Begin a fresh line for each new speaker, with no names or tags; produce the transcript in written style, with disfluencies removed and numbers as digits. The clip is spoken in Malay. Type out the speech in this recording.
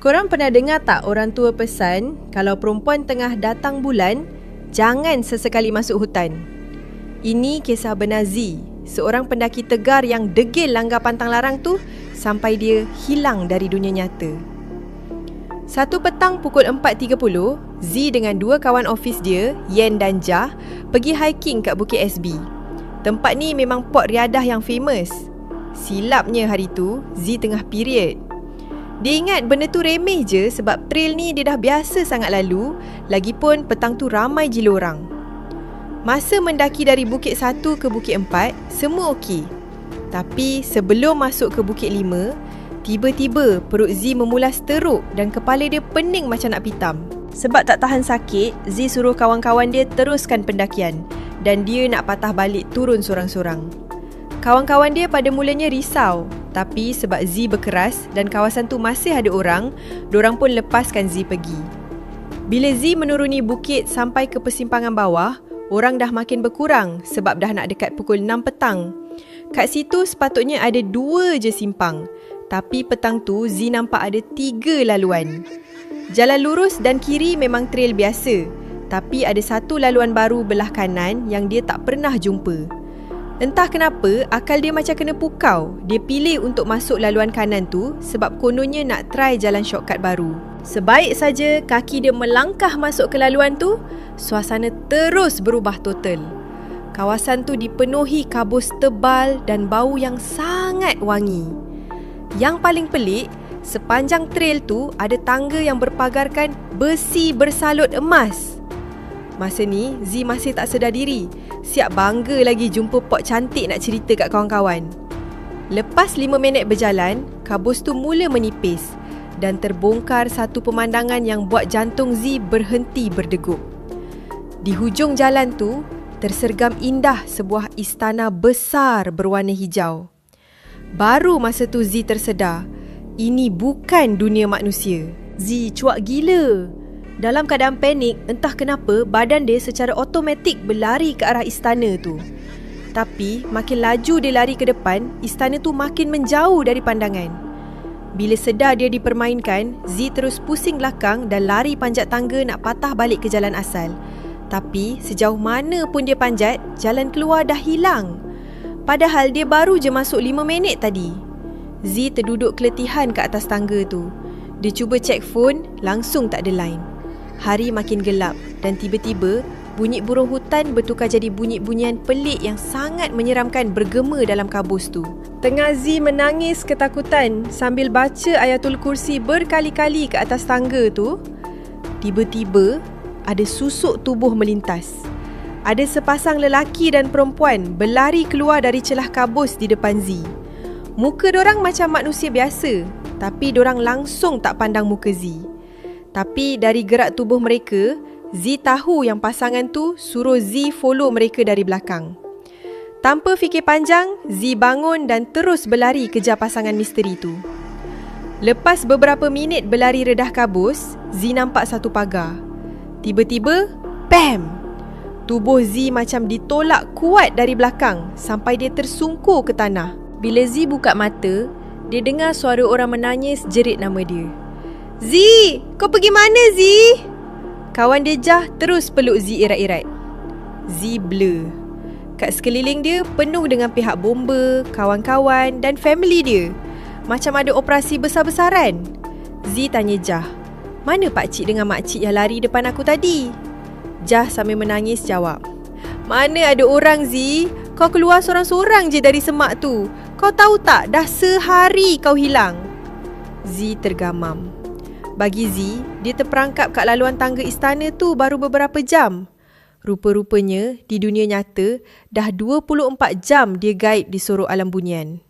Korang pernah dengar tak orang tua pesan kalau perempuan tengah datang bulan, jangan sesekali masuk hutan? Ini kisah benar Z, seorang pendaki tegar yang degil langgar pantang larang tu sampai dia hilang dari dunia nyata. Satu petang pukul 4.30, Z dengan dua kawan ofis dia, Yen dan Jah, pergi hiking kat Bukit SB. Tempat ni memang pot riadah yang famous. Silapnya hari tu, Z tengah period. Dia ingat benda tu remeh je sebab trail ni dia dah biasa sangat lalu, lagipun petang tu ramai gila orang. Masa mendaki dari Bukit 1 ke Bukit 4, semua okey. Tapi sebelum masuk ke Bukit 5, tiba-tiba perut Z memulas teruk dan kepala dia pening macam nak pitam. Sebab tak tahan sakit, Z suruh kawan-kawan dia teruskan pendakian dan dia nak patah balik turun sorang-sorang. Kawan-kawan dia pada mulanya risau, tapi sebab Z berkeras dan kawasan tu masih ada orang, dorang pun lepaskan Z pergi. Bila Z menuruni bukit sampai ke persimpangan bawah, orang dah makin berkurang sebab dah nak dekat pukul 6 petang. Kat situ sepatutnya ada 2 je simpang, tapi petang tu Z nampak ada 3 laluan. Jalan lurus dan kiri memang trail biasa, tapi ada satu laluan baru belah kanan yang dia tak pernah jumpa. Entah kenapa, akal dia macam kena pukau. Dia pilih untuk masuk laluan kanan tu sebab kononnya nak try jalan shortcut baru. Sebaik saja kaki dia melangkah masuk ke laluan tu, suasana terus berubah total. Kawasan tu dipenuhi kabus tebal dan bau yang sangat wangi. Yang paling pelik, sepanjang trail tu ada tangga yang berpagarkan besi bersalut emas. Masa ni, Z masih tak sedar diri. Siap bangga lagi jumpa pot cantik nak cerita kat kawan-kawan. Lepas 5 minit berjalan, kabus tu mula menipis dan terbongkar satu pemandangan yang buat jantung Z berhenti berdegup. Di hujung jalan tu, tersergam indah sebuah istana besar berwarna hijau. Baru masa tu Z tersedar, ini bukan dunia manusia. Z cuak gila. Dalam keadaan panik, entah kenapa badan dia secara automatik berlari ke arah istana tu. Tapi makin laju dia lari ke depan, istana tu makin menjauh dari pandangan. Bila sedar dia dipermainkan, Z terus pusing belakang dan lari panjat tangga nak patah balik ke jalan asal. Tapi sejauh mana pun dia panjat, jalan keluar dah hilang. Padahal dia baru je masuk 5 minit tadi. Z terduduk keletihan ke atas tangga tu. Dia cuba cek phone, langsung tak ada line. Hari makin gelap dan tiba-tiba bunyi burung hutan bertukar jadi bunyi-bunyian pelik yang sangat menyeramkan bergema dalam kabus tu. Tengah Z menangis ketakutan sambil baca Ayatul Kursi berkali-kali ke atas tangga tu, tiba-tiba ada susuk tubuh melintas. Ada sepasang lelaki dan perempuan berlari keluar dari celah kabus di depan Z. Muka dorang macam manusia biasa, tapi dorang langsung tak pandang muka Z. Tapi dari gerak tubuh mereka, Z tahu yang pasangan tu suruh Z follow mereka dari belakang. Tanpa fikir panjang, Z bangun dan terus berlari kejar pasangan misteri tu. Lepas beberapa minit berlari redah kabus, Z nampak satu pagar. Tiba-tiba, bam! Tubuh Z macam ditolak kuat dari belakang sampai dia tersungkur ke tanah. Bila Z buka mata, dia dengar suara orang menangis jerit nama dia. Z, kau pergi mana Z? Kawan dia Jah terus peluk Z erat-erat. Z blur. Kat sekeliling dia penuh dengan pihak bomba, kawan-kawan dan family dia. Macam ada operasi besar-besaran. Z tanya Jah, mana pakcik dengan makcik yang lari depan aku tadi? Jah sambil menangis jawab, mana ada orang Z? Kau keluar sorang-sorang je dari semak tu. Kau tahu tak, dah sehari kau hilang. Z tergamam. Bagi Z, dia terperangkap kat laluan tangga istana tu baru beberapa jam. Rupa-rupanya, di dunia nyata, dah 24 jam dia gaib di sorok alam bunian.